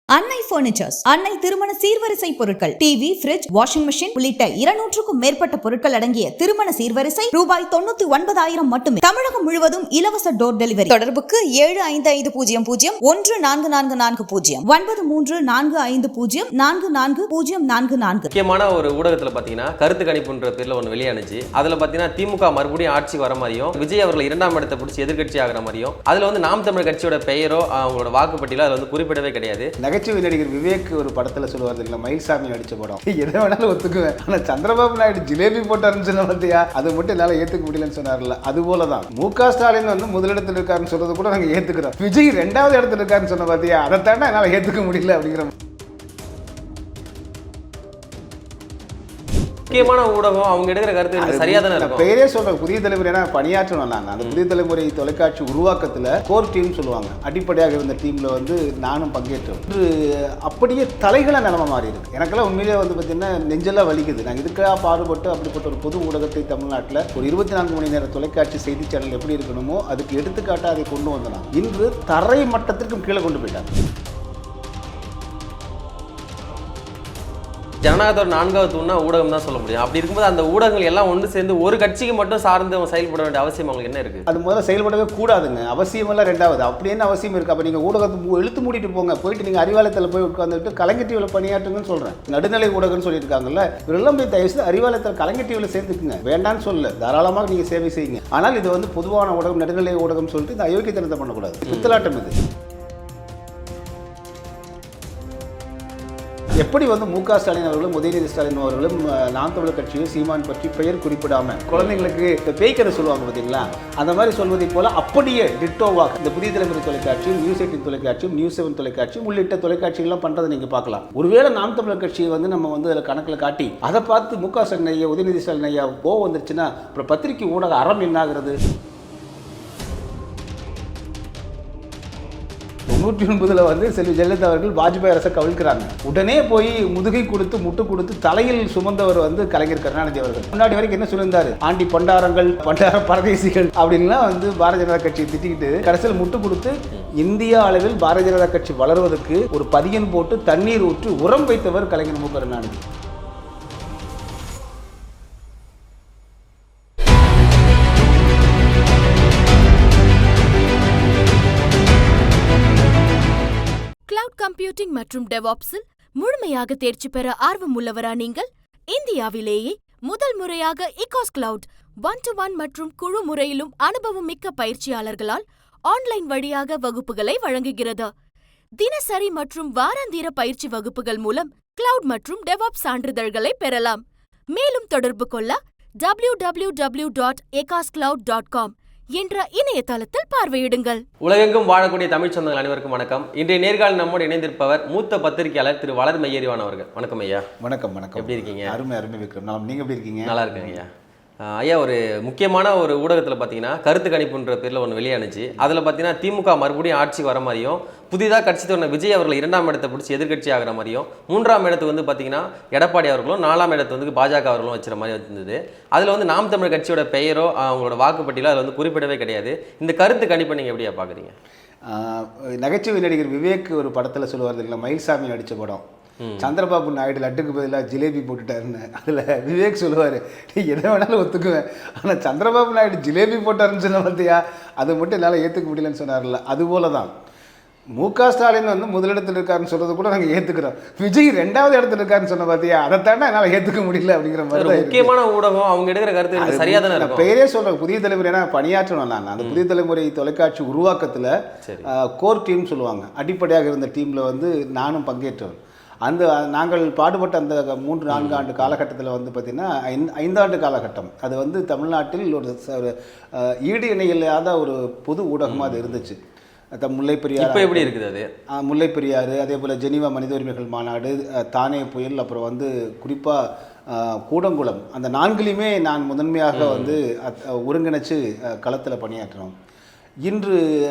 அன்னை பர்னிச்சர்ஸ், அன்னை திருமண சீர்வரிசை பொருட்கள், டிவி, ஃபிரிட்ஜ், வாஷிங் மெஷின் உள்ளிட்ட 200க்கும் மேற்பட்ட பொருட்கள் அடங்கிய திருமண சீர்வரிசை ரூபாய் 99,000 மட்டுமே. தமிழகம் முழுவதும் இலவச டோர் டெலிவரி. தொடர்புக்கு 7550144440 9345044044. முக்கியமான ஒரு ஊடகத்துல பாத்தீங்கன்னா கருத்து கணிப்புன்ற பேர்ல ஒன்று வெளியானுச்சு. அதுல பாத்தீங்கன்னா திமுக மறுபடியும் ஆட்சிக்கு வர மாதிரியும், விஜய் அவர்கள் 2ஆம் இடத்தை பிடிச்சி எதிர்கட்சி ஆகிற மாதிரியும், அதுல வந்து நாம் தமிழர் கட்சியோட பெயரோ அவங்களோட வாக்குப்பட்டியலோ அதுல வந்து குறிப்பிடவே கிடையாது. நகைச்சுவை நடிகர் விவேக் ஒரு படத்தில் சொல்லுவார் இல்லை, மயில்சாமி நடித்த படம், எதை வேணாலும் ஒத்துக்குவேன், ஆனால் சந்திரபாபு நாயுடு ஜிலேபி போட்டாருன்னு சொன்ன பார்த்தியா, அது மட்டும் என்னால் ஏற்றுக்க முடியலன்னு சொன்னார்ல. அது போல தான் மு.க. ஸ்டாலின் வந்து முதலிடத்தில் இருக்காருன்னு சொல்றது கூட நாங்கள் ஏற்றுக்கிறோம். விஜய் 2வது இடத்துல இருக்காருன்னு சொன்ன பார்த்தியா, அதை தானே என்னால் ஏற்றுக்க முடியல அப்படிங்கிற. முக்கியமான ஊடகம் அவங்க எடுக்கிற கருத்து சரியா தானே இருக்கும். பெயரே சொல்றேன், புதிய தலைமுறை பணியாற்றணும். நாங்கள் அந்த புதிய தலைமுறை தொலைக்காட்சி உருவாக்கத்தில் கோர் டீம் சொல்லுவாங்க, அடிப்படையாக இருந்த டீம்ல வந்து நானும் பங்கேற்றோம். அப்படியே தலைகளை நிலைமை மாறி இருக்கு. எனக்கெல்லாம் உண்மையிலே வந்து பார்த்தீங்கன்னா நெஞ்செல்லாம் வலிக்குது. நாங்கள் இதுக்காக பாடுபட்டு அப்படிப்பட்ட ஒரு பொது ஊடகத்தை தமிழ்நாட்டில் ஒரு 24 மணி நேர தொலைக்காட்சி செய்தி சேனல் எப்படி இருக்கணுமோ அதுக்கு எடுத்துக்காட்டாக அதை கொண்டு வந்தோம். இன்று தரை மட்டத்திற்கும் கீழே கொண்டு போயிட்டாங்க. ஜனநாயகத்தோட 4வது தூண்னா ஊடகம் தான் சொல்ல முடியும். அப்படி இருக்கும்போது அந்த ஊடகங்கள் எல்லாம் ஒன்று சேர்ந்து ஒரு கட்சிக்கு மட்டும் சார்ந்து செயல்பட வேண்டிய அவசியம் அவங்களுக்கு என்ன இருக்கு? அது முதல்ல செயல்படவே கூடாதுங்க. அவசியமெல்லாம் 2வது. அப்படி என்ன அவசியம் இருக்கு? அப்போ நீங்கள் ஊடகத்தை இழுத்து மூடிட்டு போங்க, போயிட்டு நீங்கள் அறிவாலயத்தில் போய் உட்காந்துட்டு கலைஞர் டிவியில் பணியாற்றுங்கன்னு சொல்கிறேன். நடுநிலை ஊடகம்னு சொல்லியிருக்காங்கல்ல, இவரெல்லாம் போய் தயவுசெய்து அறிவாலயத்தில் கலைஞர் டிவியில் சேர்ந்துக்குங்க. வேண்டான்னு சொல்ல, தாராளமாக நீங்கள் சேவை செய்யுங்க. ஆனால் இது வந்து பொதுவான ஊடகம், நடுநிலை ஊடகம் சொல்லிட்டு இந்த அயோக்கியத்தனத்தை பண்ணக்கூடாது. பித்தலாட்டம் இது. எப்படி வந்து மு.க. ஸ்டாலின் அவர்களும் உதயநிதி ஸ்டாலின் அவர்களும் நாம் தமிழர் கட்சியும் சீமான் பற்றி பெயர் குறிப்பிடாமல் குழந்தைங்களுக்கு இந்த பேய்க்கதை சொல்லுவாங்க பார்த்தீங்களா, அந்த மாதிரி சொல்வதை போல அப்படியே டிட்டோவாக இந்த புதிய தலைமுறை தொலைக்காட்சியும், நியூஸ் 18 தொலைக்காட்சியும், நியூஸ் 7 தொலைக்காட்சியும் உள்ளிட்ட தொலைக்காட்சிகள்லாம் பண்ணுறதை நீங்கள் பார்க்கலாம். ஒருவேளை நாம் தமிழர் கட்சியை வந்து நம்ம வந்து அதில் கணக்கில் காட்டி அதை பார்த்து மு.க. ஸ்டாலின் ஐயா, உதயநிதி ஸ்டாலின் ஐயா கோவம் வந்துருச்சுன்னா அப்புறம் பத்திரிகை ஊடக அறம் என்னாகிறது? 99 வந்து செல்வி ஜெயலலிதா அவர்கள் வாஜ்பாய் அரசை கவிழ்க்கிறாங்க. உடனே போய் முதுகை கொடுத்து முட்டு கொடுத்து தலையில் சுமந்தவர் வந்து கலைஞர் கருணாநிதி அவர்கள். முன்னாடி வரைக்கும் என்ன சொல்லியிருந்தாரு, ஆண்டி பண்டாரங்கள், பண்டார பரதேசிகள் அப்படின்லாம் வந்து பாரதிய ஜனதா கட்சியை திட்டிக்கிட்டு கடைசியில் முட்டு கொடுத்து இந்தியா அளவில் பாரதிய ஜனதா கட்சி வளர்வதற்கு ஒரு பதியன் போட்டு தண்ணீர் ஊற்றி உரம் வைத்தவர் கலைஞர் மு. கருணாநிதி. கம்ப்யூட்டிங் மற்றும் டெவாப்ஸில் முழுமையாக தேர்ச்சி பெற ஆர்வம் உள்ளவரா நீங்கள்? இந்தியாவிலேயே முதல் முறையாக இகாஸ் கிளவுட் 1-to-1 மற்றும் குழு முறையிலும் அனுபவம் மிக்க பயிற்சியாளர்களால் ஆன்லைன் வழியாக வகுப்புகளை வழங்குகிறது. தினசரி மற்றும் வாராந்திர பயிற்சி வகுப்புகள் மூலம் கிளவுட் மற்றும் டெவாப்ஸ் சான்றிதழ்களை பெறலாம். மேலும் தொடர்பு கொள்ள www.ecoscloud.com என்ற இணையதளத்தில் பார்வையிடுங்கள். உலகெங்கும் வாழக்கூடிய தமிழ் சொந்தங்கள் அனைவருக்கும் வணக்கம். இன்றைய நேர்காணல் நம்மோடு இணைந்திருப்பவர் மூத்த பத்திரிகையாளர் திரு வளர் மையறிவான் அவர்கள். வணக்கம் ஐயா. வணக்கம். வணக்கம். எப்படி இருக்கீங்க? அருமை விக்ரம். நீங்க எப்படி இருக்கீங்க? நல்லா இருக்கேன் ஐயா. ஐயா, ஒரு முக்கியமான ஒரு ஊடகத்தில் பார்த்தீங்கன்னா கருத்து கணிப்புன்ற பேரில் ஒன்று வெளியானுச்சு. அதில் பார்த்தீங்கன்னா திமுக மறுபடியும் ஆட்சிக்கு வர மாதிரியும், புதிதாக கட்சி தோன்ற விஜய் அவர்கள் 2ஆம் இடத்தை பிடிச்சி எதிர்கட்சி ஆகிற மாதிரியும், 3ஆம் இடத்து வந்து பார்த்தீங்கன்னா எடப்பாடி அவர்களும், 4ஆம் இடத்து வந்து பாஜக அவர்களும் வச்சுற மாதிரி இருந்தது. அதில் வந்து நாம் தமிழர் கட்சியோட பெயரோ அவங்களோட வாக்குப்பட்டியலோ அதில் வந்து குறிப்பிடவே கிடையாது. இந்த கருத்து கணிப்பை நீங்கள் எப்படியா பார்க்குறீங்க? நகைச்சுவை நடிகர் விவேக் ஒரு படத்தில் சொல்லுவார் இல்லை, மயில்சாமி நடித்த படம், சந்திரபாபு நாயுடு லட்டுக்கு பதிலாக ஜிலேபி போட்டுட்டாருன்னு. அதில் விவேக் சொல்லுவார், எதை வேணாலும் ஒத்துக்குவேன், ஆனால் சந்திரபாபு நாயுடு ஜிலேபி போட்டாருன்னு சொன்ன பார்த்தியா, அது மட்டும் என்னால் ஏற்றுக்க முடியலன்னு சொன்னார்ல. அதுபோல தான் மு.க. ஸ்டாலின் வந்து முதலிடத்தில் இருக்காருன்னு சொல்றது கூட நாங்கள் ஏற்றுக்கிறோம். விஜய் 2வது இடத்துல இருக்காருன்னு சொன்ன பார்த்தியா, அதை தானே என்னால் ஏற்றுக்க முடியல அப்படிங்கிற மாதிரி. முக்கியமான ஊடகம் அவங்க எடுக்கிற கருத்து சரியா தானே இருக்கும். பெயரே சொல்கிறேன், புதிய தலைமுறை பணியாற்றணும். நாங்கள் அந்த புதிய தலைமுறை தொலைக்காட்சி உருவாக்கத்தில் கோர் டீம் சொல்லுவாங்க, அடிப்படையாக இருந்த டீமில் வந்து நானும் பங்கேற்றோம். அந்த நாங்கள் பாடுபட்ட அந்த 3-4 ஆண்டு காலகட்டத்தில் வந்து பார்த்திங்கன்னா 5 ஆண்டு காலகட்டம் அது வந்து தமிழ்நாட்டில் ஒரு ஈடு இணையில்லாத ஒரு பொது ஊடகமாக அது இருந்துச்சு. முல்லைப்பெரியார் எப்படி இருக்குது அது, முல்லைப்பெரியார், அதே போல் ஜெனீவா மனித உரிமைகள் மாநாடு, தானே புயல், அப்புறம் வந்து குறிப்பாக கூடங்குளம், அந்த 4லையுமே நான் முதன்மையாக வந்து ஒருங்கிணைச்சு களத்தில் பணியாற்றினோம். இன்று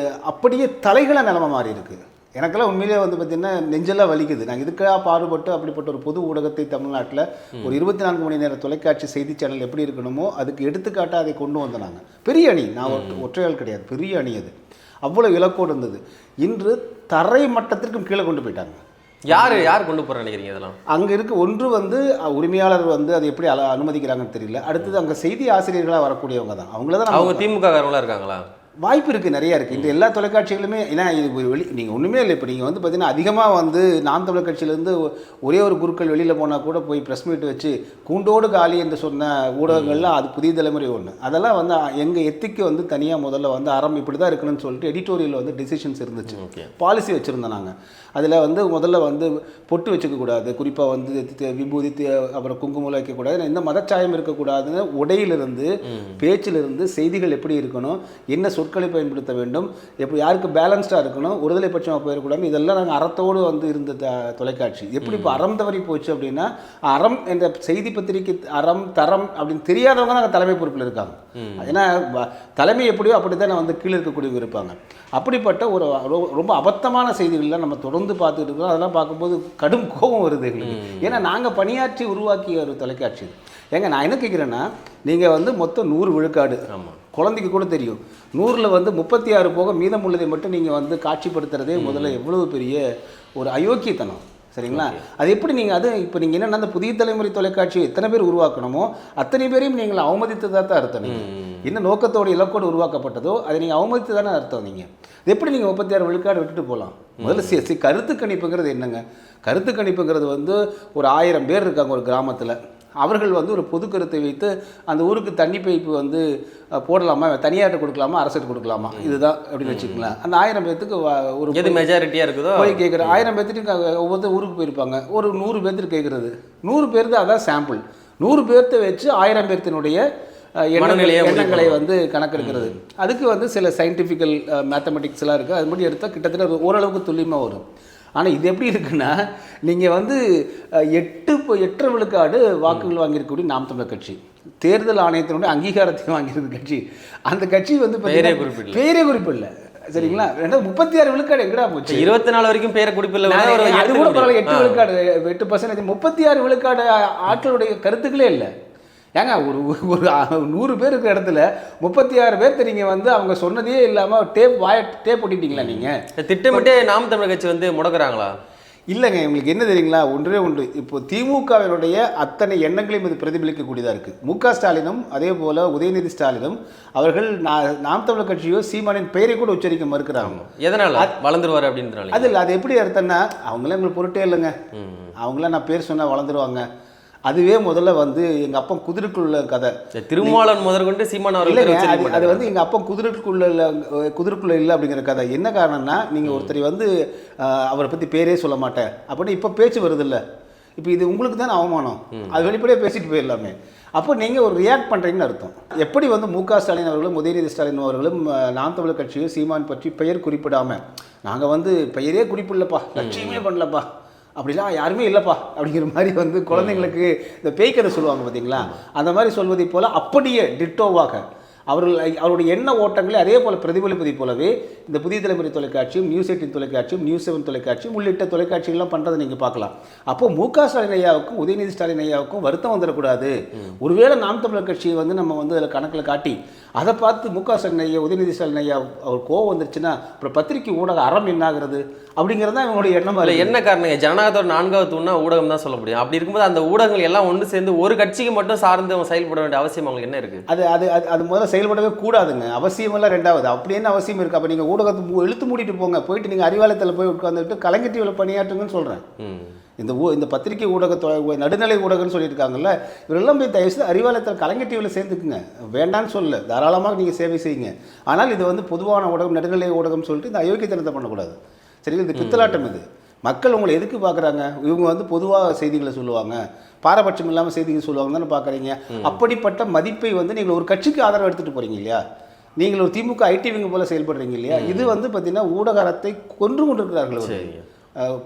அப்படியே தலைகளை நிலைமை மாறி இருக்குது. எனக்கெல்லாம் உண்மையிலே வந்து பார்த்திங்கன்னா நெஞ்செல்லாம் வலிக்குது. நாங்கள் இதுக்காக பாடுபட்டு அப்படிப்பட்ட ஒரு பொது ஊடகத்தை தமிழ்நாட்டில் ஒரு 24 மணி நேர தொலைக்காட்சி செய்தி சேனல் எப்படி இருக்கணுமோ அதுக்கு எடுத்துக்காட்டாக அதை கொண்டு வந்தோம். நாங்கள் பெரிய அணி, நான் ஒற்றையாள் கிடையாது, பெரிய அணி. அது அவ்வளோ இலக்கோடு இருந்தது. இன்று தரை மட்டத்திற்கும் கீழே கொண்டு போயிட்டாங்க. யார் கொண்டு போற நினைக்கிறீங்க இதெல்லாம்? அங்கே இருக்க ஒன்று வந்து உரிமையாளர் வந்து அதை எப்படி அனுமதிக்கிறாங்கன்னு தெரியல. அடுத்தது அங்கே செய்தி ஆசிரியர்களாக வரக்கூடியவங்க தான், அவங்கள தான் அவங்க திமுக காரங்களா இருக்காங்களா? வாய்ப்பு இருக்குது, நிறையா இருக்குது. இந்த எல்லா தொலைக்காட்சிகளுமே ஏன்னா இது நீங்கள் ஒன்றுமே இல்லை. இப்போ நீங்கள் வந்து பார்த்தீங்கன்னா அதிகமாக வந்து நாம் தமிழர் கட்சியிலேருந்து ஒரே ஒரு குருக்கள் வெளியில் போனால் கூட போய் ப்ரெஸ் மீட் வச்சு கூண்டோடு காலி என்று சொன்ன ஊடகங்கள்லாம் அது புதிய தலைமுறை ஒன்று. அதெல்லாம் வந்து எங்கள் எத்திக்கு வந்து தனியாக முதல்ல வந்து அறம் இப்படி தான் இருக்கணும்னு சொல்லிட்டு எடிட்டோரியல் வந்து டிசிஷன்ஸ் இருந்துச்சு, பாலிசி வச்சுருந்தோம் நாங்கள். அதில் வந்து முதல்ல வந்து பொட்டு வச்சுக்கக்கூடாது, குறிப்பாக வந்து விபூதி அப்புறம் குங்குமம் வைக்கக்கூடாது, எந்த மதச்சாயம் இருக்கக்கூடாதுன்னு உடையிலிருந்து பேச்சிலிருந்து செய்திகள் எப்படி இருக்கணும், என்ன சொற்களை பயன்படுத்த வேண்டும், எப்படி யாருக்கு பேலன்ஸ்டாக இருக்கணும், ஒருதலை பட்சமாக போயிடக்கூடாது, இதெல்லாம் நாங்கள் அறத்தோடு வந்து இருந்த தொலைக்காட்சி. எப்படி இப்போ அறம் தவறி போச்சு அப்படின்னா, அறம் என்ற செய்தி பத்திரிகை அறம் தரம் அப்படின்னு தெரியாதவங்க நாங்கள் தலைமை பொறுப்பில் இருக்காங்க. ஏன்னா தலைமை எப்படியோ அப்படி தான் வந்து கீழே இருக்கக்கூடியவங்க இருப்பாங்க. அப்படிப்பட்ட ஒரு ரொம்ப அபத்தமான செய்திகள்லாம் நம்ம தொடர்ந்து பார்த்துட்டு இருக்கோம். அதெல்லாம் பார்க்கும்போது கடும் கோபம் வருது எங்களுக்கு. ஏன்னா நாங்கள் பணியாற்றி உருவாக்கிய ஒரு தொலைக்காட்சி. ஏங்க நான் என்ன கேட்குறேன்னா, நீங்கள் வந்து மொத்தம் 100 விழுக்காடு, குழந்தைக்கு கூட தெரியும், 100ல் வந்து 36 போக மீதம் உள்ளதை மட்டும் நீங்கள் வந்து காட்சிப்படுத்துறதே முதல்ல எவ்வளவு பெரிய ஒரு அயோக்கியத்தனம், சரிங்களா? அது எப்படி நீங்கள் அது இப்போ நீங்கள் என்னென்னா அந்த புதிய தலைமுறை தொலைக்காட்சி எத்தனை பேர் உருவாக்கணுமோ அத்தனை பேரையும் நீங்கள் அவமதித்ததாக தான் அர்த்தம். நீங்கள் என்ன நோக்கத்தோட இலக்கோடு உருவாக்கப்பட்டதோ அதை நீங்கள் அவமதித்து தானே அர்த்தம். நீங்கள் இது எப்படி நீங்கள் 36 விழுக்காடு விட்டுட்டு போகலாம்? முதல்ல கருத்து கணிப்புங்கிறது என்னங்க? கருத்து கணிப்புங்கிறது வந்து ஒரு 1000 பேர் இருக்காங்க ஒரு கிராமத்தில், அவர்கள் வந்து ஒரு பொது கருத்தை வைத்து அந்த ஊருக்கு தண்ணி பைப்பு வந்து போடலாமா, தனியார்ட்ட கொடுக்கலாமா, அரசுக்கு கொடுக்கலாமா, இதுதான் அப்படின்னு வச்சுக்கலாம். அந்த 1000 பேர்த்துக்கு ஒரு எது மெஜாரிட்டியாக இருக்குதோ போய் கேட்குற 1000 பேர்த்துக்கு ஒவ்வொரு ஊருக்கு போயிருப்பாங்க, ஒரு 100 பேர்த்துக்கு கேட்குறது, 100 பேர்த்து அதான் சாம்பிள். 100 பேர்த்த வச்சு 1000 பேர்த்தினுடைய எண்ணங்களை வந்து கணக்கெடுக்கிறது. அதுக்கு வந்து சில சயின்டிஃபிக்கல் மேத்தமெட்டிக்ஸ்லாம் இருக்குது, அது மட்டும் எடுத்தால் கிட்டத்தட்ட ஓரளவுக்கு துல்லியமாக வரும். ஆனால் இது எப்படி இருக்குன்னா, நீங்கள் வந்து 8.5 விழுக்காடு வாக்குகள் வாங்கியிருக்கக்கூடிய நாம் தமிழர் கட்சி, தேர்தல் ஆணையத்தினுடைய அங்கீகாரத்தை வாங்கியிருக்க கட்சி, அந்த கட்சி வந்து பேரே குறிப்பிடல, சரிங்களா? 36 விழுக்காடு எங்கடா போச்சு? 24 வரைக்கும் பேரை குறிப்பிடல. அது கூட பரவாயில்ல, 8 விழுக்காடு 8%. 36 விழுக்காடு ஆட்களுடைய கருத்துக்களே இல்லை. ஏங்க ஒரு 100 பேர் இருக்கிற இடத்துல 36 பேர்த்த நீங்கள் வந்து அவங்க சொன்னதே இல்லாமல் டேப் போட்டிட்டீங்களா? நீங்கள் திட்டமிட்டே நாம் தமிழர் கட்சி வந்து முடக்கிறாங்களா? இல்லைங்க, உங்களுக்கு என்ன தெரியுங்களா, ஒன்றே ஒன்று, இப்போ திமுகவினுடைய அத்தனை எண்ணங்களையும் இது பிரதிபலிக்கக்கூடியதாக இருக்குது. மு.க. ஸ்டாலினும் அதே போல் உதயநிதி ஸ்டாலினும் அவர்கள் நாம் தமிழர் கட்சியோ சீமானின் பெயரை கூட உச்சரிக்க மறுக்கிறாங்க. எதனால்? வளர்ந்துருவார் அப்படின்றனால. அது எப்படி அர்த்தம்னா, அவங்களாம் எங்களுக்கு பொருட்டே இல்லைங்க, அவங்களாம் நான் பேர் சொன்னால் வளர்ந்துருவாங்க. அதுவே முதல்ல வந்து எங்கள் அப்பா குதிரைக்குள்ள கதை, திருமாவளவன் முதற்கொண்டு சீமான் அவர்கள் அது வந்து எங்கள் அப்பா குதிரைக்குள்ள இல்லை அப்படிங்கிற கதை. என்ன காரணம்னா, நீங்கள் ஒருத்தரை வந்து அவரை பற்றி பேரே சொல்ல மாட்டேன் அப்படின்னு இப்போ பேச்சு வருதில்ல, இப்போ இது உங்களுக்கு தானே அவமானம், அது வெளிப்படையாக பேசிட்டு போயிடலாமே. அப்போ நீங்கள் ஒரு ரியாக்ட் பண்ணுறீங்கன்னு அர்த்தம். எப்படி வந்து மு.க. ஸ்டாலின் அவர்களும் உதயநிதி ஸ்டாலின் அவர்களும் நாம் தமிழர் கட்சியும் சீமான் பற்றி பெயர் குறிப்பிடாமல், நாங்கள் வந்து பெயரே குறிப்பிடலப்பா, லட்சியமே பண்ணலப்பா, அப்படிலாம் யாருமே இல்லைப்பா அப்படிங்கிற மாதிரி வந்து குழந்தைங்களுக்கு இந்த பேய்க்கதை சொல்லுவாங்க பார்த்தீங்களா, அந்த மாதிரி சொல்வதை போல் அப்படியே டிட்டோவாக அவருடைய எண்ண ஓட்டங்களை அதே போல் பிரதிபலிப்பதை போலவே இந்த புதிய தலைமுறை தொலைக்காட்சியும் நியூஸ் 18 தொலைக்காட்சியும் நியூஸ் 7 தொலைக்காட்சியும் உள்ளிட்ட தொலைக்காட்சிகள்லாம் பண்ணுறதை நீங்கள் பார்க்கலாம். அப்போ மு.க. ஸ்டாலின் ஐயாவுக்கும் உதயநிதி ஸ்டாலின் ஐயாவுக்கும் வருத்தம் வந்துடக்கூடாது. ஒருவேளை நாம் தமிழர் கட்சியை வந்து நம்ம வந்து அதில் கணக்கில் காட்டி அதை பார்த்து மு.க. ஸ்டாலின் ஐயா உதயநிதி ஸ்டாலின் ஐயா அவர் கோவம் வந்துருச்சுன்னா அப்புறம் பத்திரிகை ஊடக அறம் என்னாகிறது அப்படிங்கிறது தான் இவங்களுடைய எண்ணம். இல்லை என்ன காரணங்க, ஜனநாயகத்தோட 4வது தூண்னா ஊடகம் தான் சொல்ல முடியும். அப்படி இருக்கும்போது அந்த ஊடகங்கள் எல்லாம் ஒன்று சேர்ந்து ஒரு கட்சிக்கு மட்டும் சார்ந்து செயல்பட வேண்டிய அவசியம் அவங்களுக்கு என்ன இருக்குது? அது முதல்ல செயல்படவே கூடாதுங்க, அவசியமெல்லாம் ரெண்டாவது. அப்படி என்ன அவசியம் இருக்குது? அப்போ நீங்கள் ஊடகத்தை இழுத்து மூடிட்டு போங்க, போயிட்டு நீங்கள் அறிவாலயத்தில் போய் உட்காந்துட்டு கலைஞர் பணியாற்றுங்கன்னு சொல்கிறேன். இந்த பத்திரிகை ஊடகத்தோட நடுநிலை ஊடகம்னு சொல்லியிருக்காங்கல்ல, இவரெல்லாம் போய் தயவுசெய்து அறிவாலயத்தில் கலைஞர் டிவியில் சேர்ந்துக்குங்க, வேண்டான்னு சொல்லல, தாராளமாக நீங்கள் சேவை செய்யுங்க. ஆனால் இது வந்து பொதுவான ஊடகம், நடுநிலை ஊடகம்னு சொல்லிட்டு இந்த அயோக்கியத்தனத்தை பண்ணக்கூடாது, சரிங்களா? இது பித்தலாட்டம். இது மக்கள் உங்களை எதுக்கு பார்க்குறாங்க? இவங்க வந்து பொதுவாக செய்திகளை சொல்லுவாங்க, பாரபட்சம் இல்லாமல் செய்திகள் சொல்லுவாங்க தானே பார்க்குறீங்க. அப்படிப்பட்ட மதிப்பை வந்து நீங்கள் ஒரு கட்சிக்கு ஆதரவு எடுத்துகிட்டு போகிறீங்க இல்லையா, நீங்கள் ஒரு திமுக ஐடிவிங்க போல் செயல்படுறீங்க இல்லையா, இது வந்து பார்த்தீங்கன்னா ஊடகத்தை கொன்று கொண்டிருக்கிறார்கள்.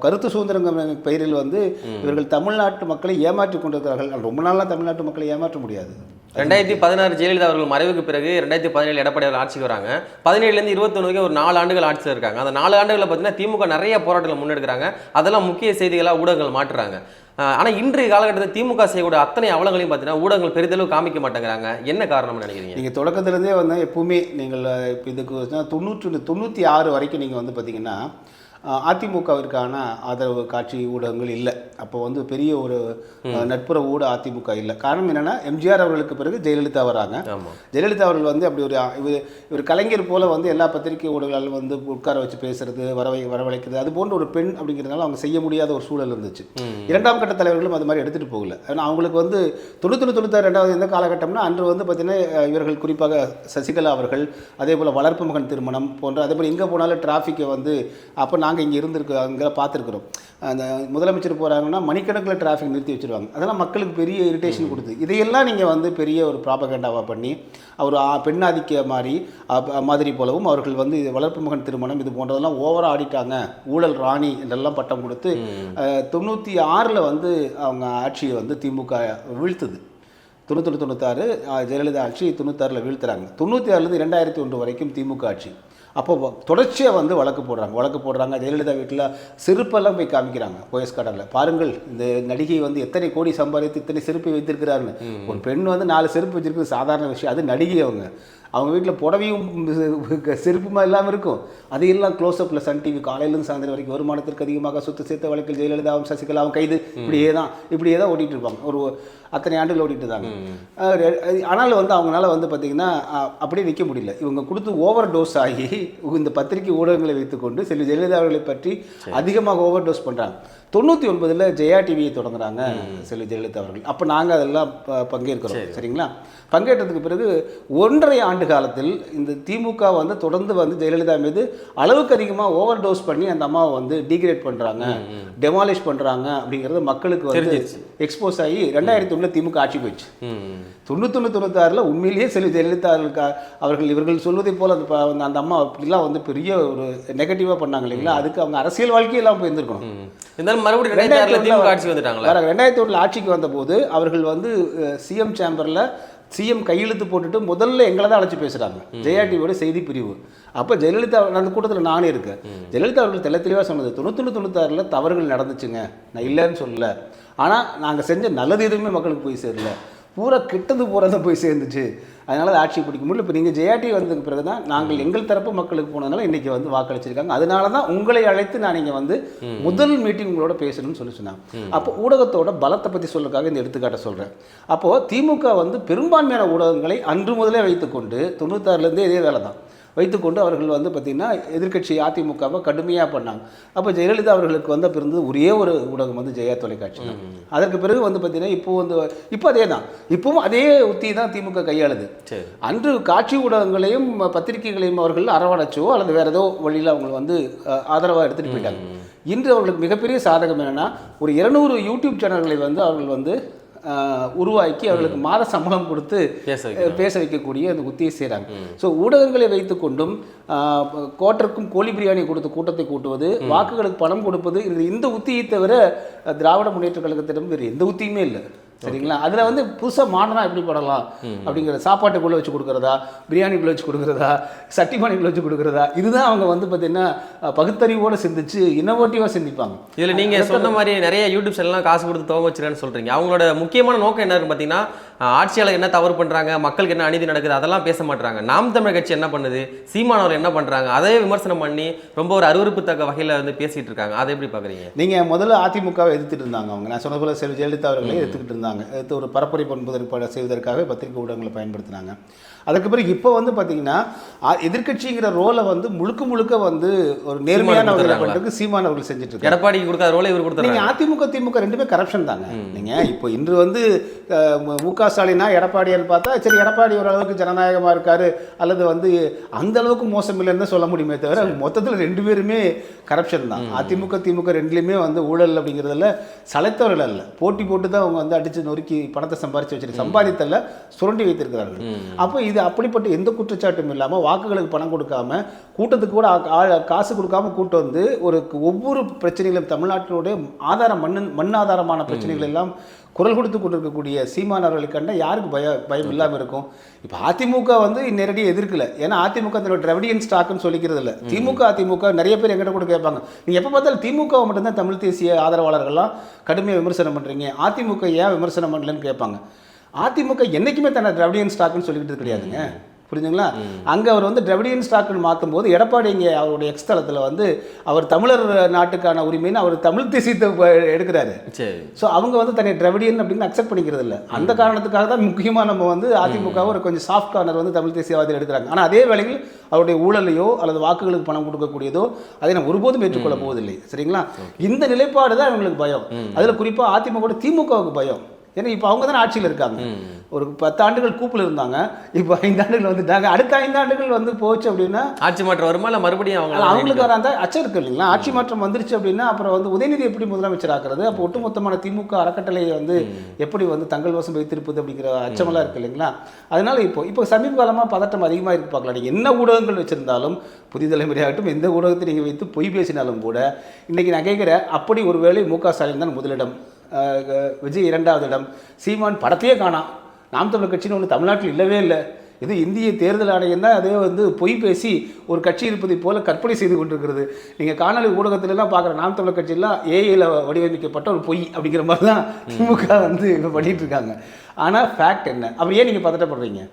கருத்து சுதந்திரம் பெயரில் வந்து இவர்கள் தமிழ்நாட்டு மக்களை ஏமாற்றி கொண்டிருக்கிறார்கள். ரொம்ப நாளாக தமிழ்நாட்டு மக்களை ஏமாற்ற முடியாது. 2016 ஜெயலலிதா அவர்கள் மறைவுக்கு பிறகு 2017 எடப்பாடி அவர்கள் ஆட்சிக்கு வராங்க. 17லேருந்து 21 ஒரு 4 ஆண்டுகள் ஆட்சியில் இருக்காங்க. அந்த 4 ஆண்டுகளில் பார்த்தீங்கன்னா திமுக நிறைய போராட்டங்களை முன்னெடுக்கிறாங்க. அதெல்லாம் முக்கிய செய்திகளாக ஊடகங்கள் மாற்றுறாங்க. ஆனால் இன்றைய காலகட்டத்தில் திமுக செய்யக்கூடிய அத்தனை அவலங்களையும் பார்த்தீங்கன்னா ஊடகங்கள் பெரிதளவு காமிக்க மாட்டேங்கிறாங்க. என்ன காரணம்னு நினைக்கிறீங்க? நீங்கள் தொடக்கத்திலேருந்தே வந்து எப்பவுமே நீங்கள் இப்போ இதுக்கு 96 வரைக்கும் நீங்கள் வந்து பார்த்தீங்கன்னா அதிமுகவிற்கான ஆதரவு காட்சி ஊடகங்கள் இல்லை. அப்போ வந்து பெரிய ஒரு நட்புற ஊட அதிமுக இல்லை. காரணம் என்னென்னா, எம்ஜிஆர் அவர்களுக்கு பிறகு ஜெயலலிதா வராங்க. ஜெயலலிதா அவர்கள் வந்து அப்படி ஒரு இவர் கலைஞர் போல் வந்து எல்லா பத்திரிகை ஊடகங்களும் வந்து உட்கார வச்சு பேசுறது, வரவழைக்கிறது, அது போன்ற ஒரு பெண் அப்படிங்கிறதுனால அவங்க செய்ய முடியாத ஒரு சூழல் இருந்துச்சு. இரண்டாம் கட்ட தலைவர்களும் அது மாதிரி எடுத்துகிட்டு போகல. ஏன்னா அவங்களுக்கு வந்து 92 எந்த காலகட்டம்னா, அன்று வந்து பார்த்தீங்கன்னா இவர்கள் குறிப்பாக சசிகலா அவர்கள், அதே போல் வளர்ப்பு மகன் திருமணம் போன்ற, அதே போல் எங்கே போனாலும் டிராஃபிக்கை வந்து அப்போ நாங்கள் இங்கே அங்கே பார்த்துருக்குறோம். அந்த முதலமைச்சர் போகிறாங்கன்னா மணிக்கணக்கில் டிராஃபிக் நிறுத்தி வச்சுருவாங்க. அதெல்லாம் மக்களுக்கு பெரிய இரிட்டேஷன் கொடுத்து, இதையெல்லாம் நீங்கள் வந்து பெரிய ஒரு ப்ராபகண்டாவாக பண்ணி அவர் பெண்ணாதிக்க மாதிரி போலவும் அவர்கள் வந்து வளர்ப்பு மகன் திருமணம் இது போன்றதெல்லாம் ஓவராக ஆடிட்டாங்க, ஊழல் ராணி என்றெல்லாம் பட்டம் கொடுத்து 96 வந்து அவங்க ஆட்சியை வந்து திமுக வீழ்த்துது. 96 ஜெயலலிதா ஆட்சி 96 வீழ்த்துறாங்க. 96 2001 வரைக்கும் திமுக ஆட்சி. அப்போ தொடர்ச்சியாக வந்து வழக்கு போடுறாங்க. ஜெயலலிதா வீட்டில் செருப்பெல்லாம் போய் காமிக்கிறாங்க போயஸ் கார்டனில். பாருங்கள், இந்த நடிகை வந்து எத்தனை கோடி சம்பாதித்து இத்தனை செருப்பை வைத்திருக்கிறாருன்னு. ஒரு பெண் வந்து 4 செருப்பு வச்சிருக்கிறது சாதாரண விஷயம். அது நடிகை. அவங்க வீட்டில் புடவையும் செருப்புமா இல்லாமல் இருக்கும். அதையெல்லாம் க்ளோஸ்அப்பில் சன் டிவி காலையிலேருந்து சாயந்தரம் வரைக்கும் வருமானத்திற்கு அதிகமாக சொத்து சேர்த்த வழக்கில் ஜெயலலிதாவும் சசிகலாவும் கைது, இப்படியே தான் ஓட்டிகிட்டு இருப்பாங்க. ஒரு அத்தனை ஆண்டுகள் ஓடிட்டு இருந்தாங்க. ஆனால் வந்து அவங்களால வந்து பார்த்திங்கன்னா அப்படியே நிற்க முடியல. இவங்க கொடுத்து ஓவர் டோஸ் ஆகி இந்த பத்திரிகை ஊடகங்களை வைத்துக்கொண்டு செல்வி ஜெயலலிதா அவர்களை பற்றி அதிகமாக ஓவர் டோஸ் பண்ணுறாங்க. 99 ஜெயா டிவியை தொடங்குறாங்க செல்வி ஜெயலலிதா அவர்கள். அப்போ நாங்கள் அதெல்லாம் பங்கேற்கிறோம். சரிங்களா? பங்கேற்றதுக்கு பிறகு 1.5 ஆண்டு காலத்தில் இந்த திமுக வந்து தொடர்ந்து வந்து ஜெயலலிதா மீது அளவுக்கு அதிகமாக ஓவர் டோஸ் பண்ணி அந்த அம்மாவை வந்து டீக்ரேட் பண்ணுறாங்க, டெமாலிஷ் பண்ணுறாங்க அப்படிங்கிறது மக்களுக்கு வந்து எக்ஸ்போஸ் ஆகி 2001 திமுக ஆட்சி போயிடுச்சு. 96 உண்மையிலேயே செல்வி ஜெயலலிதா அவர்கள் இவர்கள் சொல்வதை போல் அந்த அம்மா அப்படிலாம் வந்து பெரிய ஒரு நெகட்டிவாக பண்ணாங்க இல்லைங்களா? அதுக்கு அவங்க அரசியல் வாழ்க்கையெல்லாம் போயிருந்துருக்கணும். மறுபடியும் 2001 ஆட்சிக்கு வந்தபோது அவர்கள் வந்து சிஎம் சேம்பரில் சிஎம் கையெழுத்து போட்டுட்டு முதல்ல எங்களை தான் அழைச்சி பேசுகிறாங்க, ஜெயா டிவியோட செய்தி பிரிவு. அப்போ ஜெயலலிதா அந்த கூட்டத்தில் நானே இருக்கேன். ஜெயலலிதா அவர்கள் தெளிவாக சொன்னது, 96 தவறுகள் நடந்துச்சுங்க, நான் இல்லைன்னு சொல்லலை, ஆனால் நாங்கள் செஞ்ச நல்லது எதுவுமே மக்களுக்கு போய் சேரல, பூரா கிட்டது பூரா போய் சேர்ந்துச்சு, அதனால அது ஆட்சி பிடிக்க முடியல. இப்போ நீங்கள் ஜெயாடி வந்ததுக்கு பிறகு தான் நாங்கள் எங்கள் தரப்பு மக்களுக்கு போனதுனால இன்றைக்கி வந்து வாக்களிச்சிருக்காங்க. அதனால தான் உங்களை அழைத்து நான் இங்கே வந்து முதல் மீட்டிங் உங்களோட பேசணும்னு சொன்னாங்க. அப்போ ஊடகத்தோட பலத்தை பற்றி சொல்றதுக்காக இந்த எடுத்துக்காட்ட சொல்கிறேன். அப்போது திமுக வந்து பெரும்பான்மையான ஊடகங்களை அன்று முதலே வைத்துக்கொண்டு 96 இதே வேலை தான் வைத்துக்கொண்டு அவர்கள் வந்து பார்த்திங்கன்னா எதிர்க்கட்சி அதிமுகவை கடுமையாக பண்ணாங்க. அப்போ ஜெயலலிதா அவர்களுக்கு வந்த பிறந்து ஒரே ஒரு ஊடகம் வந்து ஜெயா தொலைக்காட்சி தான். அதற்கு பிறகு வந்து பார்த்திங்கன்னா இப்போ அதே தான், இப்போவும் அதே உத்தி தான் திமுக கையாளுது. அன்று காட்சி ஊடகங்களையும் பத்திரிகைகளையும் அவர்கள் அரவணைச்சோ அல்லது வேறு ஏதோ வழியில் அவங்க வந்து ஆதரவாக எடுத்துகிட்டு போயிட்டாங்க. இன்று அவர்களுக்கு மிகப்பெரிய சாதகம் என்னென்னா, ஒரு 200 யூடியூப் சேனல்களை வந்து அவர்கள் வந்து உருவாக்கி அவர்களுக்கு மாத சம்பளம் கொடுத்து பேச வைக்கக்கூடிய அந்த உத்தியை செய்கிறாங்க. ஸோ ஊடகங்களை வைத்துக்கொண்டும் கோட்டருக்கும் கோழி பிரியாணி கொடுத்து கூட்டத்தை கூட்டுவது, வாக்குகளுக்கு பணம் கொடுப்பது, இந்த உத்தியை தவிர திராவிட முன்னேற்ற கழகத்திடம் வேறு எந்த உத்தியுமே இல்லை. சரிங்களா? அதில் வந்து புதுசாக மாடனா எப்படி படலாம் அப்படிங்கிற, சாப்பாட்டுக்குள்ளே வச்சு கொடுக்குறதா, பிரியாணிக்குள்ளே வச்சு கொடுக்குறதா, சட்டிபானிக்குள்ளே வச்சு கொடுக்குறதா, இதுதான் அவங்க வந்து பார்த்தீங்கன்னா பகுத்தறிவோடு சிந்திச்சு இன்னோவேட்டிவாக சிந்திப்பாங்க. இதில் நீங்கள் சொன்ன மாதிரி நிறைய யூடியூப் சேனல்லாம் காசு கொடுத்து துவங்க வச்சுருக்கேன்னு சொல்கிறீங்க. அவங்களோட முக்கியமான நோக்கம் என்ன இருக்குன்னு பார்த்தீங்கன்னா, ஆட்சியாளர் என்ன தவறு பண்ணுறாங்க, மக்களுக்கு என்ன அநீதி நடக்குது, அதெல்லாம் பேச மாட்டாங்க. நாம் தமிழர் கட்சி என்ன பண்ணுது, சீமானவர் என்ன பண்ணுறாங்க, அதே விமர்சனம் பண்ணி ரொம்ப ஒரு அருவருப்புத்தக்க வகையில் வந்து பேசிகிட்டு இருக்காங்க. அதை எப்படி பார்க்குறீங்க? நீங்கள் முதல்ல அதிமுகவை எதிர்த்துட்டு இருந்தாங்க அவங்க. நான் சொன்ன போல செல்வி ஜெயலலிதா அவர்களே எடுத்துக்கிட்டு இருந்தாங்க. எடுத்து ஒரு பரப்புரை பண்பதற்கு செய்வதற்காக பத்திரிகை ஊடகங்களை பயன்படுத்தினாங்க. அதுக்கு பிறகு இப்போ வந்து பார்த்தீங்கன்னா எதிர்கட்சிங்கிற ரோலை வந்து முழுக்க வந்து ஒரு நேர்மையான பண்ணுறதுக்கு சீமான் அவர்கள் செஞ்சுட்டு இருக்காங்க. எடப்பாடி கொடுக்காத ரோலை இவர் கொடுத்தாங்க. நீங்கள் அதிமுக திமுக ரெண்டுமே கரப்ஷன் தாங்க. நீங்கள் இப்போ இன்று வந்து முக ஸ்டாலினா எடப்பாடியான்னு பார்த்தா சரி, எடப்பாடி ஓரளவுக்கு ஜனநாயகமாக இருக்காரு அல்லது வந்து அந்த அளவுக்கு மோசம் இல்லைன்னு சொல்ல முடியுமே தவிர மொத்தத்தில் 2 பேருமே கரப்ஷன் தான். அதிமுக திமுக ரெண்டுலேயுமே வந்து ஊழல் அப்படிங்கிறதுல சளைத்தவர்கள் அல்ல, போட்டி போட்டு தான் அவங்க வந்து அடித்து நொறுக்கி பணத்தை சம்பாதிச்சு வச்சிருக்க, சம்பாதித்தல சுரண்டி வைத்திருக்கிறார்கள். அப்போ இது அப்படிப்பட்ட எந்த குற்றச்சாட்டும் இல்லாமல் வாக்குகளுக்கு பணம் கொடுக்காம கூட்டத்துக்கு கூட காசு கொடுக்காம கூட்டம் வந்து ஒவ்வொரு பிரச்சனைகளும் தமிழ்நாட்டினுடைய மண் ஆதாரமான பிரச்சனைகள் எல்லாம் குரல் கொடுத்து கொண்டிருக்கக்கூடிய சீமான் அவர்களை கண்ட யாருக்கு பயம் இல்லாமல் இருக்கும்? இப்போ அதிமுக வந்து நேரடியாக எதிர்க்கல. ஏன்னா அதிமுக தன்னோட திராவிடியன் ஸ்டாக்னு சொல்லிக்கிறது இல்லை. அதிமுக நிறைய பேர் எங்கிட்ட கூட கேட்பாங்க, நீங்கள் எப்போ பார்த்தாலும் திமுக மட்டும்தான் தமிழ் தேசிய ஆதரவாளர்கள்லாம் கடுமையாக விமர்சனம் பண்ணுறீங்க, அதிமுக ஏன் விமர்சனம் பண்ணலன்னு கேட்பாங்க. அதிமுக என்றைக்குமே தன்னை திராவிடியன் ஸ்டாக்னு சொல்லிக்கிட்டு கிடையாதுங்க. புரிஞ்சுங்களா? அங்கே அவர் வந்து திராவிடியன் ஸ்டாக்குன்னு மாற்றும் போது எடப்பாடி இங்கே அவருடைய எக்ஸ்தலத்தில் வந்து அவர் தமிழர் நாட்டுக்கான உரிமைன்னு அவர் தமிழ் தேசியத்தை எடுக்கிறாரு. சரி. ஸோ அவங்க வந்து தன்னை திராவிடியன் அப்படின்னு அக்செப்ட் பண்ணிக்கிறது இல்லை. அந்த காரணத்துக்காக தான் முக்கியமாக நம்ம வந்து அதிமுக ஒரு கொஞ்சம் சாஃப்ட் கார்னர் வந்து தமிழ் தேசியவாதிகள் எடுக்கிறாங்க. ஆனால் அதே வேளையில் அவருடைய ஊழலையோ அல்லது வாக்குகளுக்கு பணம் கொடுக்கக்கூடியதோ அதை நம்ம ஒருபோதும் ஏற்றுக்கொள்ள போவதில்லை. சரிங்களா? இந்த நிலைப்பாடு தான் இவங்களுக்கு பயம். அதில் குறிப்பாக அதிமுக திமுகவுக்கு பயம். ஏன்னா இப்போ அவங்க தானே ஆட்சியில் இருக்காங்க. ஒரு 10 ஆண்டுகள் கூப்பில் இருந்தாங்க, இப்போ 5 ஆண்டுகள் வந்துட்டாங்க. அடுத்த 5 ஆண்டுகள் வந்து போச்சு அப்படின்னா ஆட்சி மாற்றம் வருமா இல்லை மறுபடியும் அவங்களுக்கு வர அந்த அச்சம் இருக்கு இல்லைங்களா? ஆட்சி மாற்றம் வந்துருச்சு அப்படின்னா அப்புறம் வந்து உதயநிதி எப்படி முதலமைச்சர் ஆக்குறது, அப்போ ஒட்டுமொத்தமான திமுக அறக்கட்டளையை வந்து எப்படி வந்து தங்கள் வசம் வைத்திருப்பது அப்படிங்கிற அச்சமெல்லாம் இருக்கு இல்லைங்களா? அதனால இப்போ சமீப காலமாக பதட்டம் அதிகமாக இருக்கு. பார்க்கலாம், நீங்கள் என்ன ஊடகங்கள் வச்சிருந்தாலும், புதிய தலைமுறையாகட்டும் எந்த ஊடகத்தை நீங்கள் வைத்து பொய் பேசினாலும் கூட இன்றைக்கி நான் கேட்குறேன், அப்படி ஒரு வேளை மு.க. ஸ்டாலின் தான் முதலிடம், விஜய் 2வது இடம், சீமான் படத்தையே காணாம், நாம் தமிழர் கட்சின்னு ஒன்று தமிழ்நாட்டில் இல்லவே இல்லை, இது இந்திய தேர்தல் ஆணையம் தான் அதே வந்து பொய் பேசி ஒரு கட்சி இருப்பதை போல கற்பனை செய்து கொண்டிருக்கிறது. நீங்கள் காணொலி ஊடகத்திலலாம் பார்க்குற நாம் தமிழர் கட்சியெல்லாம் ஏஐயில் வடிவமைக்கப்பட்ட ஒரு பொய் அப்படிங்கிற மாதிரி தான் திமுக வந்து இப்போ பண்ணிகிட்டு இருக்காங்க. ஆனால் ஃபேக்ட் என்ன? அப்புறம் ஏன் நீங்கள் பதட்டப்படுறீங்க?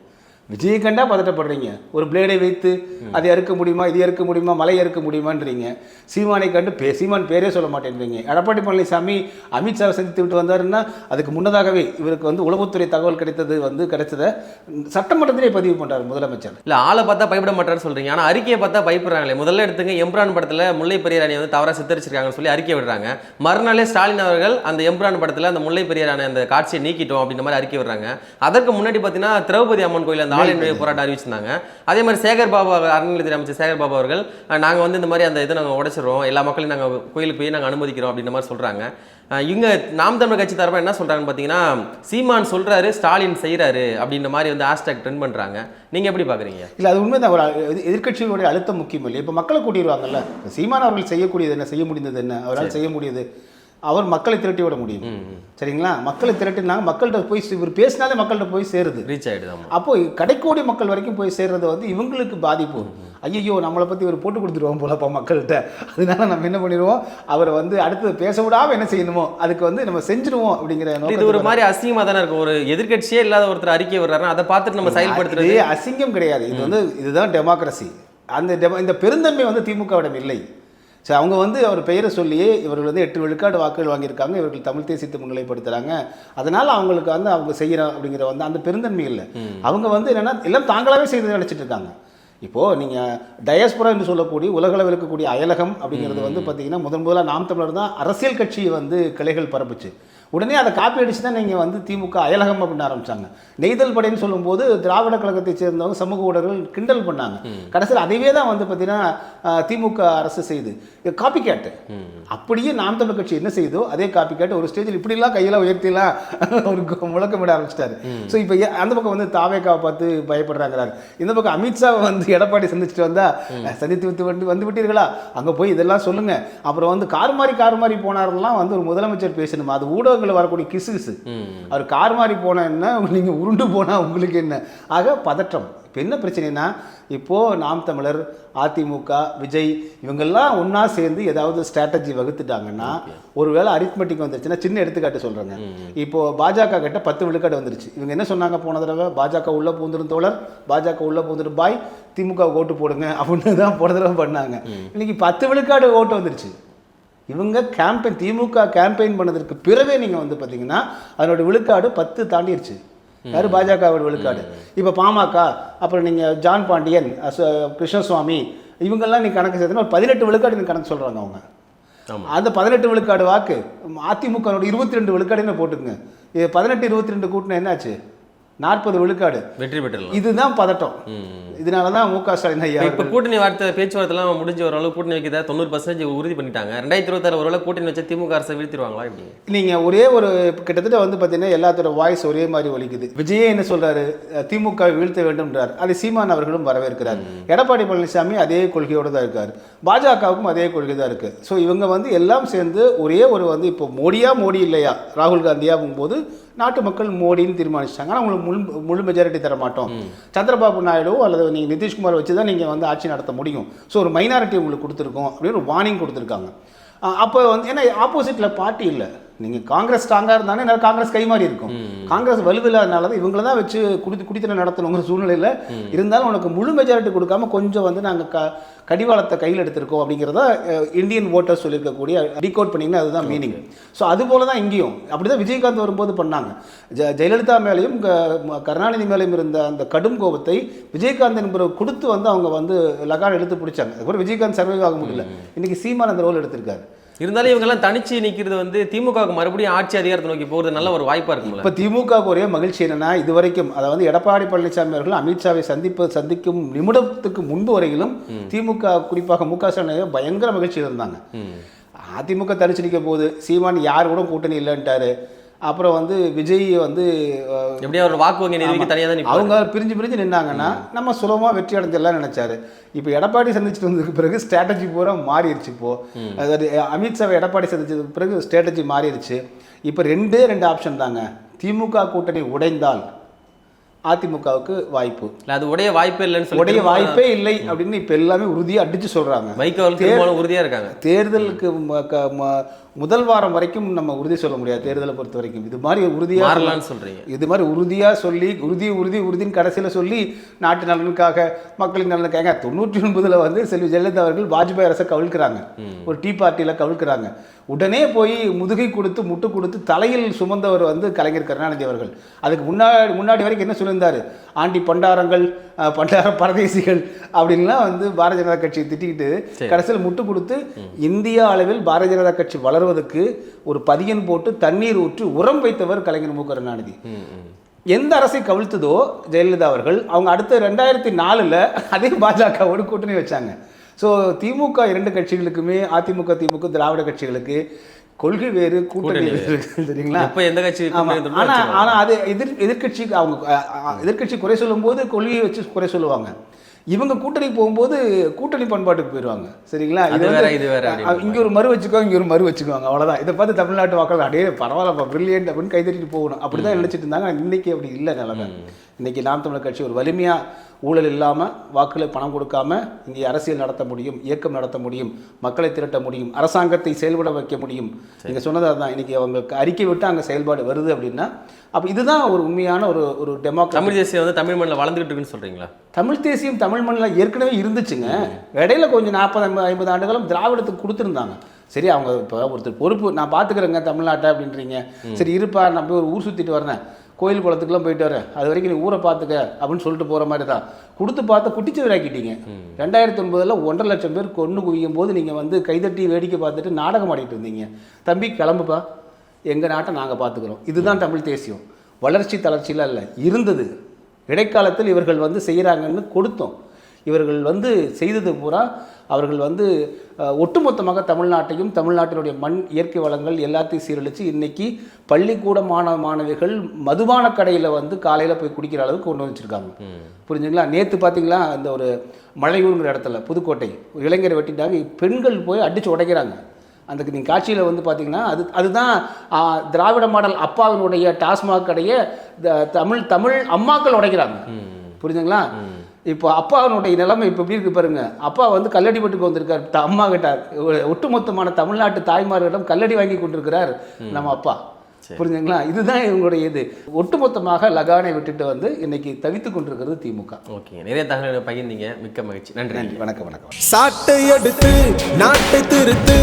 விஜயை கண்டா பதட்டப்படுறீங்க. ஒரு பிளேடை வைத்து அதை அறுக்க முடியுமா, இது அறுக்க முடியுமா, மலை அறுக்க முடியுமான்றீங்க. சீமானை கண்டு சீமான் பேரே சொல்ல மாட்டேன்றீங்க. எடப்பாடி பழனிசாமி அமித்ஷாவை சந்தித்து விட்டு வந்தாருன்னா அதுக்கு முன்னதாகவே இவருக்கு வந்து உளவுத்துறை தகவல் கிடைச்சதை சட்டமன்றத்திலே பதிவு பண்ணுறாரு முதலமைச்சர். இல்லை, ஆளை பார்த்தா பயப்பட மாட்டாருன்னு சொல்கிறீங்க, ஆனால் அறிக்கையை பார்த்தா பயப்படுறாங்களே. முதல்ல எடுத்துங்க, எம்ரான் படத்தில் முல்லை பெரியார் வந்து தவறாக சித்தரிச்சிருக்காங்கன்னு சொல்லி அறிக்கை விடுறாங்க. மறுநாளே ஸ்டாலின் அவர்கள் அந்த எம்ரான் படத்தில் அந்த முல்லை பெரியார் அந்த காட்சியை நீக்கிட்டோம் அப்படின்ற மாதிரி அறிக்கை விடுறாங்க. அதற்கு முன்னாடி பார்த்தீங்கன்னா திரௌபதி அம்மன் கோயில் ஆல் இந்தியா போராட்டம் அறிவிச்சிருந்தாங்க. அதே மாதிரி சேகர் பாபு அறநிலையத்துறை அமைச்சர் சேகர் பாபு அவர்கள் நாங்கள் வந்து இந்த மாதிரி அந்த இதை நாங்கள் உடைச்சிடுறோம், எல்லா மக்களையும் நாங்கள் கோயிலுக்கு போய் நாங்கள் அனுமதிக்கிறோம் அப்படின்ற மாதிரி சொல்கிறாங்க. இவங்க நாம் தமிழர் கட்சி தரப்பா என்ன சொல்கிறாங்கன்னு பார்த்தீங்கன்னா, சீமான் சொல்கிறாரு ஸ்டாலின் செய்கிறாரு அப்படின்ற மாதிரி வந்து ஹேஷ்டேக் ட்ரெண்ட் பண்ணுறாங்க. நீங்கள் எப்படி பார்க்குறீங்க? இல்லை, அது உண்மை தான். எதிர்கட்சிகளுடைய அழுத்தம் முக்கியம் இல்லை. இப்போ மக்களை கூட்டிடுவாங்கல்ல. சீமான் அவர்கள் செய்யக்கூடியது என்ன, செய்ய முடிந்தது என்ன, அவரால் செய்ய முடியுது, அவர் மக்களை திரட்டி விட முடியும். சரிங்களா? மக்களை திரட்டினாங்க, மக்கள்கிட்ட போய் இவர் பேசினாலே மக்கள்கிட்ட போய் சேருது, ரீச் ஆகிடுது. அப்போ கடைக்கோடி மக்கள் வரைக்கும் போய் சேர்றது வந்து இவங்களுக்கு பாதிப்பு. ஐயோ, நம்மளை பற்றி இவர் போட்டு கொடுத்துருவோம் போலப்பா மக்கள்கிட்ட, அதனால நம்ம என்ன பண்ணிடுவோம், அவரை வந்து அடுத்தது பேச விடாமல் என்ன செய்யணுமோ அதுக்கு வந்து நம்ம செஞ்சிருவோம் அப்படிங்கிற. இது ஒரு மாதிரி அசிங்கமாக தானே இருக்கும். ஒரு எதிர்கட்சியே இல்லாத ஒருத்தர் அறிக்கை வர்றாரு, அதை பார்த்துட்டு நம்ம செயல்படுத்துறது அசிங்கம் கிடையாது. இது வந்து இதுதான் டெமோக்ரஸி. இந்த பெருந்தன்மை வந்து திமுகவிடம் இல்லை. சரி, அவங்க வந்து அவர் பெயரை சொல்லியே இவர்கள் வந்து 8 விழுக்காடு வாக்குகள் வாங்கியிருக்காங்க, இவர்கள் தமிழ் தேசியத்தை முன்னிலைப்படுத்துகிறாங்க, அதனால் அவங்களுக்கு வந்து அவங்க செய்கிறோம் அப்படிங்கிற வந்து அந்த பெருந்தன்மை இல்லை. அவங்க வந்து என்னென்னா எல்லாம் தாங்களாகவே செய்து நினச்சிட்டு இருக்காங்க. இப்போது நீங்கள் டயஸ்போரா என்று சொல்லக்கூடிய உலகளவில் இருக்கக்கூடிய அயலகம் அப்படிங்கிறது வந்து பார்த்திங்கன்னா முதலாக நாம் தமிழர் தான் அரசியல் கட்சியை வந்து கிளைகள் பரப்புச்சு. உடனே அதை காப்பி அடிச்சு தான் நீங்கள் வந்து திமுக அயலகம் அப்படின்னு ஆரம்பித்தாங்க. நெய்தல் படைன்னு சொல்லும்போது திராவிட கழகத்தை சேர்ந்தவங்க சமூக ஊடகங்கள் கிண்டல் பண்ணாங்க. கடைசியில் அதைவே தான் வந்து பார்த்தீங்கன்னா திமுக அரசு செய்து காப்பி கேட்டு, அப்படியே நாம் தமிழ் கட்சி என்ன செய்தோ அதே காப்பி கேட்டு ஒரு ஸ்டேஜில் இப்படிலாம் கையெல்லாம் உயர்த்திலாம் ஒரு முழக்கமிட ஆரம்பிச்சிட்டாரு. ஸோ இப்போ அந்த பக்கம் வந்து தாவேக்காவை பார்த்து பயப்படுறாங்கிறாரு, இந்த பக்கம் அமித்ஷாவை வந்து எடப்பாடி சந்திச்சுட்டு வந்தால் சந்தித்து வந்து விட்டீர்களா, அங்கே போய் இதெல்லாம் சொல்லுங்கள், அப்புறம் வந்து கார் மாறி போனாரெல்லாம் வந்து ஒரு முதலமைச்சர் பேசணுமா, அது ஊடகங்கள் வரக்கூடிய கிசு. அவர் கார் மாறி போனா என்ன, நீங்க உருண்டு போனா உங்களுக்கு என்ன, ஆக பதற்றம். இப்போ என்ன பிரச்சனைனா, இப்போது நாம் தமிழர், அதிமுக, விஜய் இவங்கெல்லாம் ஒன்றா சேர்ந்து ஏதாவது ஸ்ட்ராட்டஜி வகுத்துட்டாங்கன்னா, ஒருவேளை அரித்மெட்டிக் வந்துருச்சுன்னா, சின்ன எடுத்துக்காட்டு சொல்கிறேங்க. இப்போது பாஜக கிட்ட 10 விழுக்காடு வந்துருச்சு. இவங்க என்ன சொன்னாங்க போன தடவை, பாஜக உள்ளே பூந்துடும் தோழர், பாஜக உள்ளே பூந்துடும் பாய், திமுக ஓட்டு போடுங்க அப்படின்னு தான் போன தடவை பண்ணாங்க. இன்னைக்கு 10 விழுக்காடு ஓட்டு வந்துருச்சு. இவங்க திமுக கேம்பெயின் பண்ணதற்கு பிறவே நீங்கள் வந்து பார்த்தீங்கன்னா அதனுடைய விழுக்காடு 10 தாண்டிடுச்சு. யார்? பாஜகவோட விழுக்காடு. இப்போ பாமக, அப்புறம் நீங்கள் ஜான் பாண்டியன், கிருஷ்ணசுவாமி இவங்கெல்லாம் நீங்கள் கணக்கு சேர்த்துனா ஒரு 18 விழுக்காடு நீங்கள் கணக்கு சொல்கிறாங்க அவங்க. அந்த 18 விழுக்காடு வாக்கு அதிமுக 22 விழுக்காடுன்னு போட்டுக்குங்க. 18 22 கூட்டினா என்னாச்சு? 40 விழுக்காடு வெற்றி பெற்றலாம். இதுதான் பதட்டம். இதனால தான் மு.க. ஸ்டாலின் ஐயா இப்போ கூட்டணி பேச்சுவார்த்தைலாம் முடிஞ்ச ஓரளவு கூட்டணி வைக்கிறத 90% உறுதி பண்ணிட்டாங்க. 2026 ஓரளவு கூட்டணி வச்ச திமுக அரசை வீழ்த்திடுவாங்களா? இப்படி நீங்கள் ஒரே ஒரு கிட்டத்தட்ட வந்து பார்த்தீங்கன்னா எல்லாத்தோட வாய்ஸ் ஒரே மாதிரி ஒலிக்குது. விஜயே என்ன சொல்கிறாரு, திமுக வீழ்த்த வேண்டும்ன்றார். அது சீமான் அவர்களும் வரவேற்கிறார். எடப்பாடி பழனிசாமி அதே கொள்கையோடு தான் இருக்கார். பாஜகவுக்கும் அதே கொள்கை தான் இருக்குது. ஸோ இவங்க வந்து எல்லாம் சேர்ந்து ஒரே ஒரு வந்து இப்போ மோடி இல்லையா ராகுல் காந்தியாகும் போது நாட்டு மக்கள் மோடின்னு தீர்மானிச்சிட்டாங்க. ஆனால் உங்களுக்கு முழு மெஜாரிட்டி தர மாட்டோம், சந்திரபாபு நாயுடு அல்லது நீங்கள் நிதிஷ்குமார் வச்சு தான் நீங்கள் வந்து ஆட்சி நடத்த முடியும், ஸோ ஒரு மைனாரிட்டி உங்களுக்கு கொடுத்துருக்கோம் அப்படின்னு ஒரு வார்னிங் கொடுத்துருக்காங்க. அப்போ வந்து ஏன்னா ஆப்போசிட்டில் பார்ட்டி இல்லை, நீங்கள் காங்கிரஸ் ஸ்ட்ராங்காக இருந்தானே நேரம் காங்கிரஸ் கை மாறி இருக்கும். காங்கிரஸ் வலுவில்லாதனால தான் இவங்கள தான் வச்சு குடித்தனம் நடத்தணுங்கிற சூழ்நிலையில் இருந்தாலும் உனக்கு முழு மெஜாரிட்டி கொடுக்காம கொஞ்சம் வந்து நாங்கள் கடிவாளத்தை கையில் எடுத்திருக்கோம் அப்படிங்கிறத இந்தியன் ஓட்டர்ஸ் சொல்லியிருக்கக்கூடிய டீகோட் பண்ணிங்கன்னா அதுதான் மீனிங். ஸோ அதுபோல தான் இங்கேயும் அப்படி தான் விஜயகாந்த் வரும்போது பண்ணாங்க. ஜெயலலிதா மேலேயும் கருணாநிதி மேலேயும் இருந்த அந்த கடும் கோபத்தை விஜயகாந்த் என்பவர் கொடுத்து வந்து அவங்க வந்து லகான் எடுத்து பிடிச்சாங்க. அதுக்கப்புறம் விஜயகாந்த் சர்வைவ் ஆக முடியல. இன்னைக்கு சீமான் அந்த ரோல் எடுத்திருக்காரு. இருந்தாலும் இவங்கெல்லாம் தனிச்சு நிற்கிறது வந்து திமுகவுக்கு மறுபடியும் ஆட்சி அதிகாரத்தை நோக்கி போகிறது நல்ல ஒரு வாய்ப்பாக இருக்கும்ல. இப்போ திமுகவுக்கு ஒரே மகிழ்ச்சி என்னன்னா, இது வரைக்கும் அதாவது எடப்பாடி பழனிசாமி அவர்கள் அமித்ஷாவை சந்திக்கும் நிமிடத்துக்கு முன்பு வரையிலும் திமுக குறிப்பாக மு க ஸ்டாலின் பயங்கர மகிழ்ச்சியில் இருந்தாங்க. அதிமுக தனிச்சு நிற்க போகுது, சீமான் யார் கூட கூட்டணி இல்லைன்ட்டாரு. அப்புறம் வந்து விஜய் வந்து எப்படியா ஒரு வாக்கு வங்கி நிதிக்கு தனியாக தான் அவங்க பிரிஞ்சு நின்னாங்கன்னா நம்ம சுலபமாக வெற்றி அடைஞ்சிடலாம் நினைச்சாரு. இப்போ எடப்பாடி சந்திச்சுட்டு வந்ததுக்கு பிறகு ஸ்ட்ராட்டஜி பூரா மாறிடுச்சு. இப்போது அதாவது அமித்ஷாவை எடப்பாடி சந்திச்சதுக்கு பிறகு ஸ்ட்ராட்டஜி மாறிடுச்சு. இப்போ ரெண்டு ஆப்ஷன் தாங்க. திமுக கூட்டணி உடைந்தால் அதிமுகவுக்கு வாய்ப்பு இல்லை, அது உடைய வாய்ப்பே இல்லைன்னு சொல்லி உடைய வாய்ப்பே இல்லை அப்படின்னு இப்போ எல்லாமே உறுதியாக அடித்து சொல்கிறாங்க. உறுதியாக இருக்காங்க. தேர்தலுக்கு முதல் வாரம் வரைக்கும் நம்ம உறுதி சொல்ல முடியாது. தேர்தலை பொறுத்த வரைக்கும் இது மாதிரி உறுதியாக சொல்கிறீங்க. இது மாதிரி உறுதியாக சொல்லி உறுதின்னு கடைசியில் சொல்லி நாட்டு நலனுக்காக மக்களின் நலனுக்காக 99 வந்து செல்வி ஜெயலலிதா அவர்கள் வாஜ்பாய் அரசை கவிழ்க்கிறாங்க. ஒரு டீ பார்ட்டியில் கவிழ்க்கிறாங்க. உடனே போய் முதுகை கொடுத்து முட்டு கொடுத்து தலையில் சுமந்தவர் வந்து கலைஞர் கருணாநிதி அவர்கள். அதுக்கு முன்னாடி வரைக்கும் என்ன சொல்லியிருந்தாரு, ஆண்டி பண்டாரங்கள் பண்டார பரதேசிகள் அப்படின்லாம் வந்து பாரதிய ஜனதா கட்சியை திட்டிக்கிட்டு கடைசியில் முட்டு கொடுத்து இந்தியா அளவில் பாரதிய ஜனதா கட்சி வளர்வதற்கு ஒரு பதியன் போட்டு தண்ணீர் ஊற்றி உரம் வைத்தவர் கலைஞர் மு கருணாநிதி. எந்த அரசை கவிழ்த்ததோ ஜெயலலிதா அவர்கள், அவங்க அடுத்த 2004 அதே பாஜகவோடு கூட்டணி வச்சாங்க. ஸோ திமுக 2 கட்சிகளுக்குமே அதிமுக திமுக திராவிட கட்சிகளுக்கு கொள்கை வேறு கூட்டணி வேறு சரிங்களா. இப்போ எந்த கட்சி ஆனால் அது எதிர்கட்சிக்கு அவங்க எதிர்கட்சி குறை சொல்லும் போது கொள்கையை வச்சு குறை சொல்லுவாங்க. இவங்க கூட்டணிக்கு போகும்போது கூட்டணி பண்பாட்டுக்கு போயிடுவாங்க. சரிங்களா. இது வேற இங்கே ஒரு மறு வச்சுக்கோங்க, இங்கே ஒரு மறு வச்சுக்குவாங்க, அவ்வளோதான். இதை பார்த்து தமிழ்நாட்டு மக்கள் அடையே பரவாயில்ல பிரில்லியன்ட் அப்படின்னு கைதட்டிட்டு போகணும். அப்படி தான் நினச்சிட்டு இருந்தாங்க. இன்னைக்கு அப்படி இல்லை நிலைமை. இன்றைக்கி நாம் தமிழர் கட்சி ஒரு வலிமையாக ஊழல் இல்லாமல் வாக்குகளை பணம் கொடுக்காம இங்கே அரசியல் நடத்த முடியும், இயக்கம் நடத்த முடியும், மக்களை திரட்ட முடியும், அரசாங்கத்தை செயல்பட வைக்க முடியும். நீங்கள் சொன்னது அதுதான். இன்றைக்கி அவங்களுக்கு அறிக்கை விட்டு அங்கே செயல்பாடு வருது அப்படின்னா அப்போ இதுதான் ஒரு உண்மையான ஒரு டெமோக்ராசி. தமிழ் தேசியம் வந்து தமிழ் மண்ணில் வளர்ந்துகிட்டு இருக்குன்னு சொல்கிறீங்களா? தமிழ் தேசியம் தமிழ் மண்ணில் ஏற்கனவே இருந்துச்சுங்க. இடையில கொஞ்சம் 40-50 ஆண்டுகளும் திராவிடத்துக்கு கொடுத்துருந்தாங்க. சரி, அவங்க இப்போ ஒருத்தர் பொறுப்பு நான் பார்த்துக்கிறேங்க தமிழ்நாட்டை அப்படின்றீங்க. சரி இருப்பா, நான் போய் ஒரு ஊர் சுற்றிட்டு வரேன், கோயில் குளத்துக்குலாம் போயிட்டு வரேன், அது வரைக்கும் நீ ஊரை பார்த்துக்க அப்படின்னு சொல்லிட்டு போகிற மாதிரி தான் கொடுத்து பார்த்து குட்டிச்சவராக்கிட்டீங்க. 2009 1.5 லட்சம் பேர் கொண்டு குவிக்கும் போது நீங்கள் வந்து கைதட்டி வேடிக்கை பார்த்துட்டு நாடகம் ஆடிட்டு இருந்தீங்க. தம்பி கிளம்புப்பா, எங்கள் நாட்டை நாங்கள் பார்த்துக்கிறோம். இதுதான் தமிழ் தேசியம். வளர்ச்சி தளர்ச்சியில் இல்லை இருந்தது. இடைக்காலத்தில் இவர்கள் வந்து செய்கிறாங்கன்னு கொடுத்தோம். இவர்கள் வந்து செய்தது பூரா அவர்கள் வந்து ஒட்டுமொத்தமாக தமிழ்நாட்டையும் தமிழ்நாட்டினுடைய மண் இயற்கை வளங்கள் எல்லாத்தையும் சீரழித்து இன்றைக்கி பள்ளிக்கூட மாணவிகள் மதுபான கடையில் வந்து காலையில் போய் குடிக்கிற அளவுக்கு கொண்டு வச்சுருக்காங்க. புரிஞ்சுங்களா. நேற்று பார்த்தீங்களா, அந்த ஒரு மலையூருங்கிற இடத்துல புதுக்கோட்டை ஒரு இளைஞரை வெட்டிட்டாங்க. பெண்கள் போய் அடித்து உடைக்கிறாங்க. அந்த நீங்கள் காட்சியில் வந்து பார்த்தீங்கன்னா அதுதான் திராவிட மாடல் அப்பாவினுடைய டாஸ்மாக் கடையை தமிழ் அம்மாக்கள் உடைக்கிறாங்க. புரிஞ்சுங்களா. இப்போ அப்பாவினுடைய நிலைமை இப்போ எப்படி இருக்கு பாருங்க. அப்பா வந்து கல்லடிப்பட்டுக்கு வந்திருக்கார், அம்மா கிட்ட ஒட்டுமொத்தமான தமிழ்நாட்டு தாய்மார்களிடம் கல்லடி வாங்கி கொண்டிருக்கிறார் நம்ம அப்பா. புரிஞ்சுங்களா. இதுதான் இவங்களுடைய இது. ஒட்டுமொத்தமாக லகானை விட்டுட்டு வந்து இன்னைக்கு தவித்து கொண்டிருக்கிறது திமுக. ஓகே, நிறைய தகவல்களை பகிர்ந்தீங்க. மிக்க மகிழ்ச்சி. நன்றி. வணக்கம். சாட்டை எடுத்து நாட்டை திருத்து.